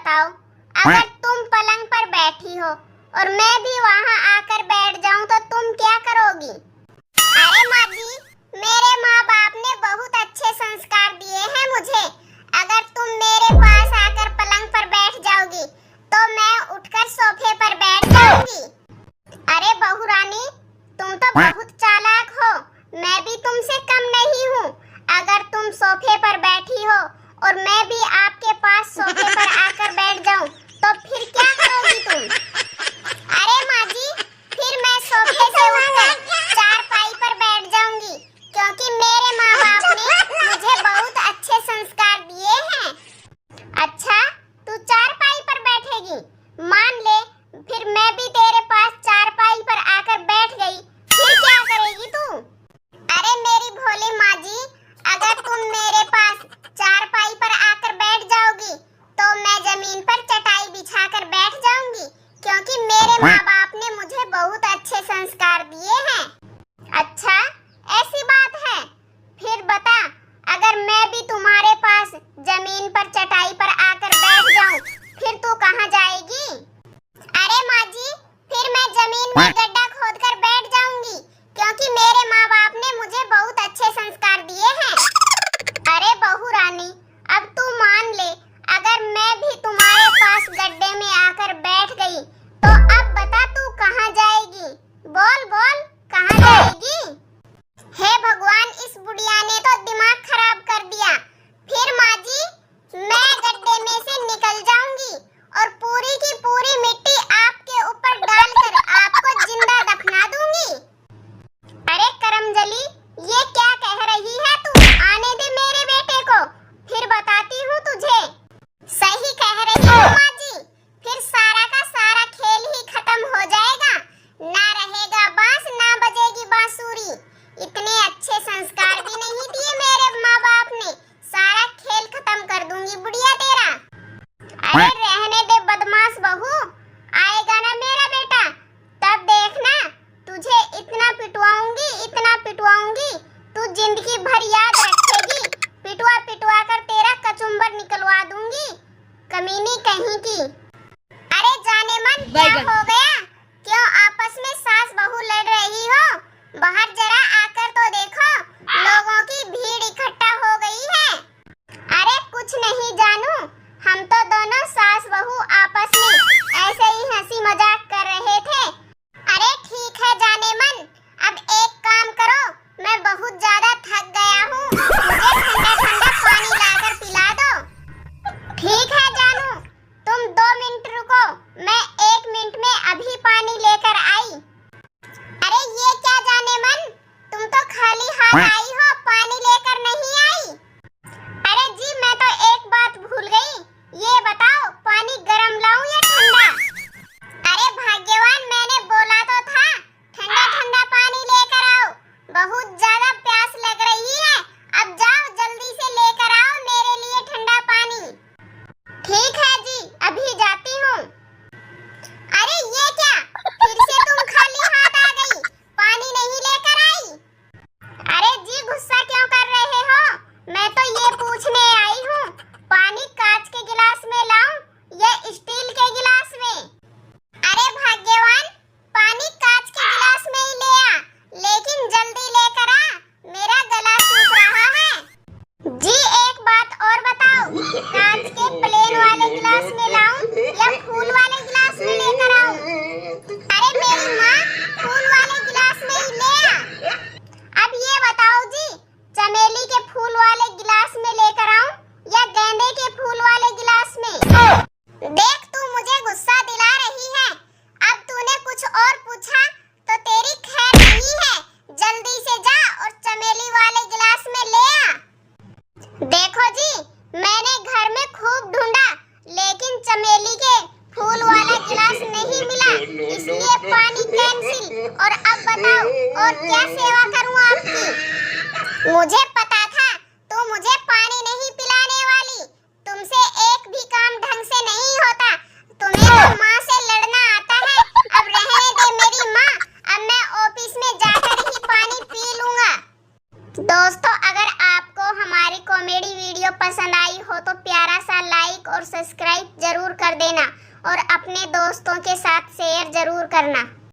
बताओ, अगर तुम पलंग पर बैठी हो और मैं भी वहां आकर बैठ जाऊं तो तुम क्या करोगी? अरे माँ जी, मेरे माँ बाप ने बहुत अच्छे संस्कार दिए हैं मुझे। अगर तुम मेरे पास आकर पलंग पर बैठ जाओगी तो मैं उठकर सोफे पर बैठ जाऊंगी। अरे बहू रानी, तुम तो बहुत चालाक हो, मैं भी तुमसे कम नहीं हूँ। अगर तुम सोफे पर बैठी हो और मैं भी आपके पास सोफे पर आकर बैठ जाऊं तो फिर क्या करोगी तुम? अरे माँ जी, फिर मैं सोफे से उठकर चारपाई पर बैठ जाऊंगी, क्योंकि मेरे माँ बाप ने मुझे बहुत अच्छे संस्कार दिए हैं। अच्छा, तू चारपाई पर बैठेगी? मान ले फिर मैं भी तेरे पास चारपाई पर आकर बैठ गई, फिर क्या करेगी तू? अरे मेरी भोली माँ जी, अगर तुम मेरे पास चारपाई पर आकर बैठ जाओगी तो मैं जमीन पर चटाई बिछाकर बैठ जाऊंगी, क्योंकि मेरे माँ बाप ने मुझे बहुत अच्छे संस्कार दिए हैं। अच्छा, ऐसी बात है? फिर बता, अगर मैं भी तुम्हारे पास जमीन पर चटाई पर आकर बैठ जाऊं, फिर तू कहाँ जाएगी? अरे माँ जी, फिर मैं जमीन में गड्ढा खोदकर बैठ जाऊंगी, क्योंकि मेरे माँ बाप ने मुझे बहुत अच्छे संस्कार दिए हैं। अरे बहू रानी, अब तू मान ले, अगर मैं भी तुम्हारे पास गड्ढे में आकर बैठ गई तो अब बता तू कहाँ जाएगी? बोल बोल, कहाँ जाएगी? हे भगवान, इस बुढ़िया ने तो दिमाग खराब कर दिया। फिर माँ जी, मैं गड्ढे में से निकल जाऊंगी और पूरी की पूरी मिट्टी आपके ऊपर डालकर आपको जिंदा दफना दूंगी। अरे करमजली, ये क्या कह रही है तू? आने दे मेरे बेटे को, फिर बताती हूँ तुझे। सही कह रही हो माँ जी, फिर सारा का सारा खेल ही खत्म हो जाएगा, ना रहेगा बांस ना बजेगी बांसुरी। इतने अच्छे संस्कार भी नहीं दिए मेरे माँ बाप ने, सारा खेल खत्म कर दूंगी बुढ़िया तेरा। अरे रहने दे बदमाश बहू, आएगा ना मेरा बेटा, तब देखना तुझे इतना पिटवाऊंगी, तू जिंदगी भर याद रखेगी। पिटवा पिटवा कर तेरा कचुम्बर निकलवा दूंगी, कमीनी कहीं की। अरे जाने मन, क्या हो गया? क्यों आपस में सास बहू लड़ रही हो? बाहर जरा आकर तो देखो, लोगों की भीड़ इकट्ठा हो गई है। अरे कुछ नहीं जानू, हम तो दोनों सास बहू आपस में ऐसे ही हंसी मजाक कर रहे थे। अरे ठीक है जाने मन, अब एक काम करो, मैं बहुत ज्यादा थक गया हूँ, मुझे ठंडा ठंडा पानी लाकर पिला दो। ठीक है जानू, तुम 2 मिनट रुको, मैं 1 मिनट में अभी पानी लेकर आई। अरे ये क्या जाने मन, तुम तो खाली हाथ आई हो, पानी लेकर नहीं आई। अरे जी, मैं तो एक बात भूल गई, ये बताओ पानी गरम लाऊं या ठंडा? अरे भाग्यवान, मैंने बोला तो था ठंडा ठंडा पानी लेकर आओ, बहुत ज्यादा प्यास लग रही है। अब जाओ जल्दी से लेकर आओ मेरे लिए ठंडा पानी। ठीक है जी, अभी जाती हूँ। अरे ये क्या, फिर से तुम खाली हाथ आ गई, पानी नहीं लेकर आई? अरे जी, गुस्सा क्यों कर रहे हो? मैं तो ये पूछने आई हूँ, पानी कांच के गिलास में लाऊं या स्टील के गिलास में? अरे भाग्यवान, पानी कांच के गिलास में ही ले आ, लेकिन जल्दी लेकर आ, मेरा गला सूख रहा है। जी एक बात और बताओ, कांच के प्लेन वाले गिलास में लाऊं या फूल वाले गिलास में लेकर आऊं? अरे मेरी माँ, फूल वाले गिलास में ही ले आ। अब ये बताओ जी, चमेली के फूल वाले गिलास में लेकर आऊं या गेंदे के फूल वाले गिलास में? देख, तू मुझे गुस्सा दिला रही है। अब तूने कुछ और पूछा तो तेरी खैर नहीं है, जल्दी से जा और चमेली वाले गिलास में ले आ। देखो जी, मैंने घर में खूब ढूंढा, लेकिन चमेली के फूल वाला गिलास नहीं मिला, इसलिए पानी कैंसिल। और अब बताओ, और क्या सेवा करूं आपकी? मुझे पता था तू मुझे पानी नहीं पिलाने वाली, तुमसे एक भी काम ढंग से नहीं होता, तुम्हें तो माँ से लड़ना आता है। अब रहने दे मेरी माँ, अब मैं ऑफिस में जाकर ही पानी पी लूंगा। दोस्तों, अगर आपको हमारी कॉमेडी वीडियो पसंद आई हो तो प्यारा सा लाइक और सब्सक्राइब जरूर कर देना और अपने दोस्तों के साथ शेयर जरूर करना।